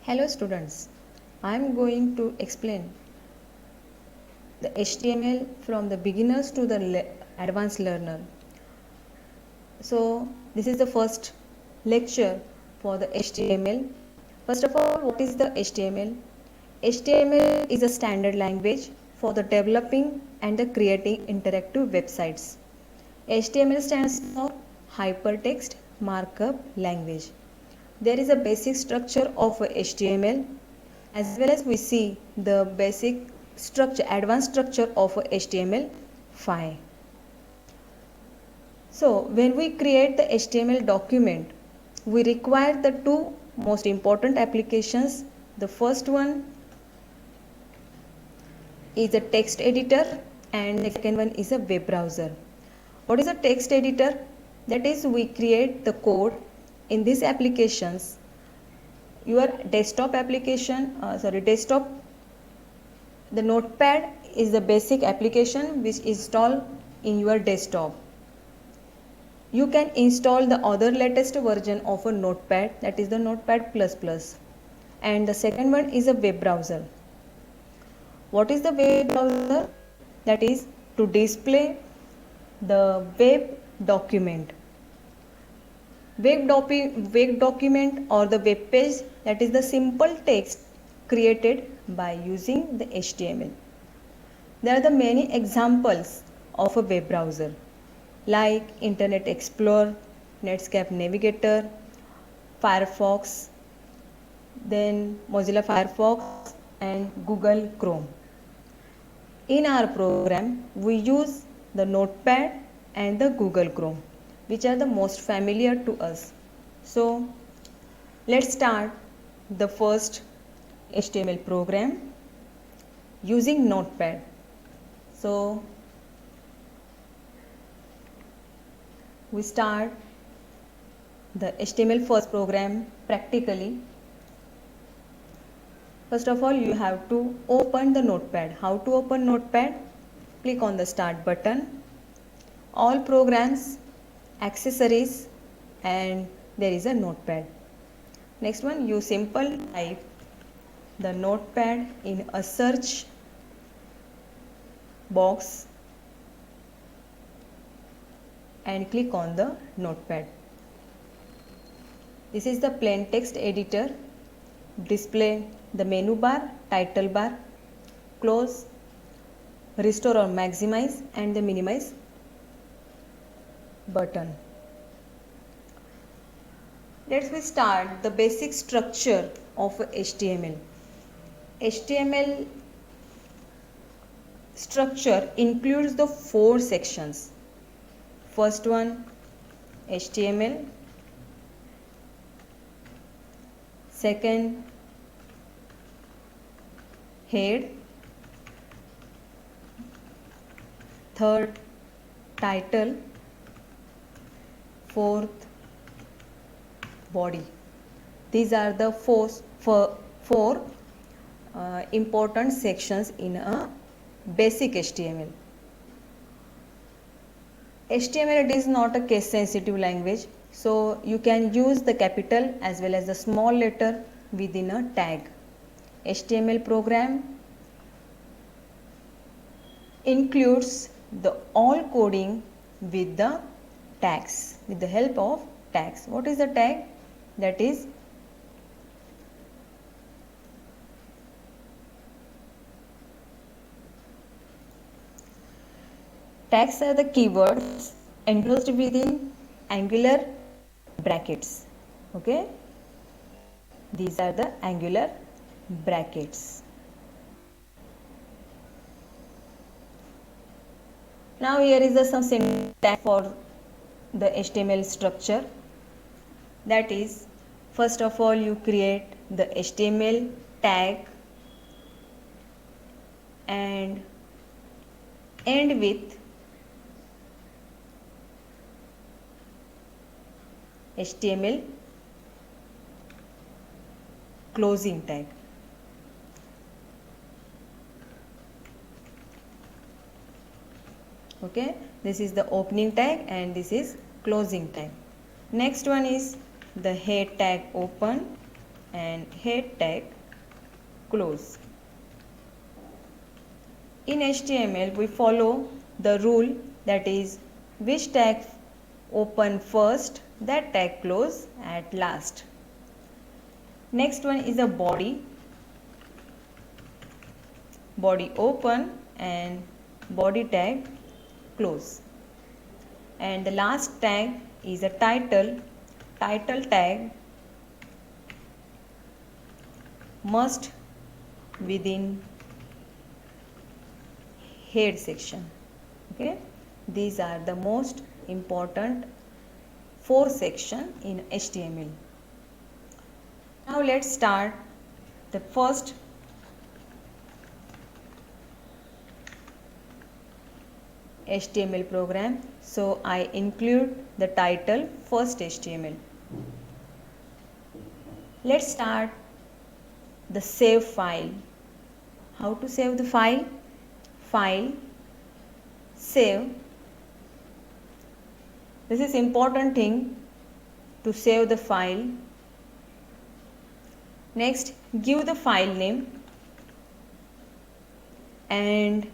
Hello students, I am going to explain the HTML from the beginners to the advanced learner. So this is the first lecture for the HTML. First of all, what is the HTML? HTML is a standard language for the developing and the creating interactive websites. HTML stands for Hypertext Markup Language. There is a basic structure of HTML as well as we see the basic structure, advanced structure of HTML5. So when we create the HTML document, we require the two most important applications. The first one is a text editor and the second one is a web browser. What is a text editor? That is, we create the code in these applications. Your desktop application, the notepad is the basic application which is installed in your desktop. You can install the other latest version of a notepad, that is the Notepad++, and the second one is a web browser. What is the web browser? That is to display the web document. Web document or the web page, that is the simple text created by using the HTML. There are the many examples of a web browser like Internet Explorer, Netscape Navigator, Firefox, then Mozilla Firefox and Google Chrome. In our program, we use the Notepad and the Google Chrome, which are the most familiar to us. So let's start the first HTML program using Notepad. So we start the HTML first program practically. First of all, you have to open the Notepad. How to open Notepad? Click on the Start button, All Programs, Accessories, and there is a Notepad. Next one, you simple type the Notepad in a search box and click on the Notepad. This is the plain text editor. Display the menu bar, title bar, close, restore or maximize, and the minimize button. Let's start the basic structure of HTML. HTML structure includes the 4 sections. First one, HTML. Second, head. Third, title. Fourth, body. These are the four important sections in a basic HTML. HTML is not a case sensitive language, so you can use the capital as well as the small letter within a tag. HTML program includes the all coding with the tags, with the help of tags. What is the tag? That is tags are the keywords enclosed within angular brackets. Okay, these are the angular brackets. Now here is some syntax for the HTML structure. That is, first of all you create the HTML tag and end with HTML closing tag. Okay, this is the opening tag and this is closing tag. Next one is the head tag open and head tag close. In HTML we follow the rule, that is which tag open first, that tag close at last. Next one is a body open and body tag close. And the last tag is a title tag must within head section. Okay, these are the most important 4 sections in HTML. Now let's start the first HTML program. So I include the title first HTML. Let's start the save file. How to save the file? File, save. This is important thing to save the file. Next, give the file name and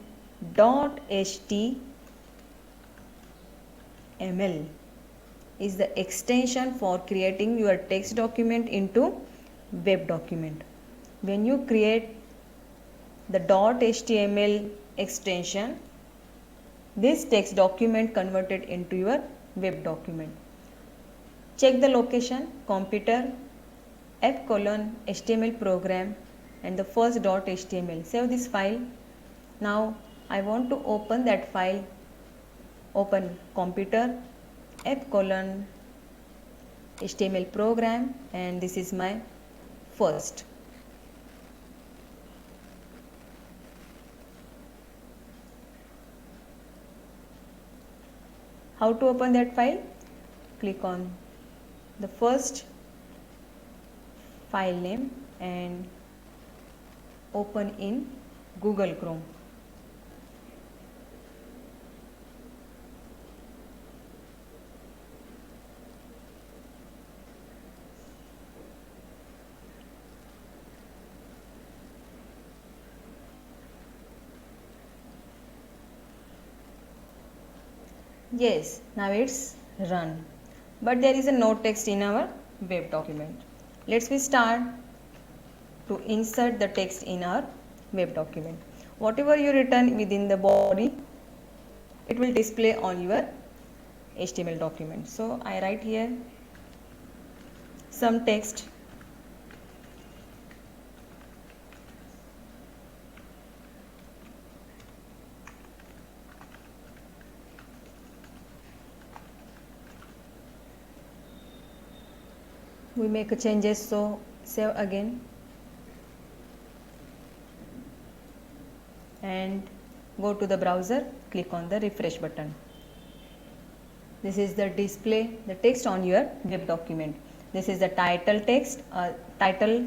.html is the extension for creating your text document into web document. When you create the .html extension, this text document converted into your web document. Check the location, computer, f:/html program and the first .html. Save this file. Now I want to open that file. Open computer, f:/html program, and this is my first. How to open that file? Click on the first file name and open in Google Chrome. Yes, now it's run. But there is a no text in our web document. Let's start to insert the text in our web document. Whatever you written within the body, it will display on your HTML document. So I write here some text. We make a changes, so save again and go to the browser, click on the refresh button. This is the display the text on your web document. This is the title text, title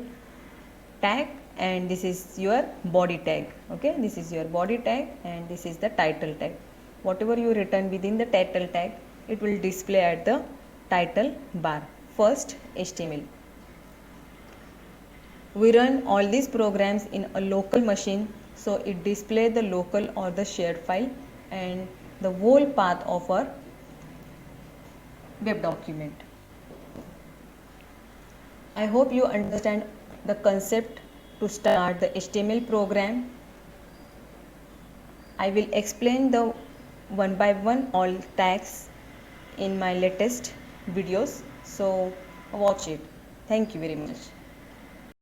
tag, and this is your body tag. Okay, this is your body tag and this is the title tag. Whatever you written within the title tag, it will display at the title bar. First HTML. We run all these programs in a local machine, so it displays the local or the shared file and the whole path of our web document. I hope you understand the concept to start the HTML program. I will explain the one by one all tags in my latest videos, so watch it. Thank you very much.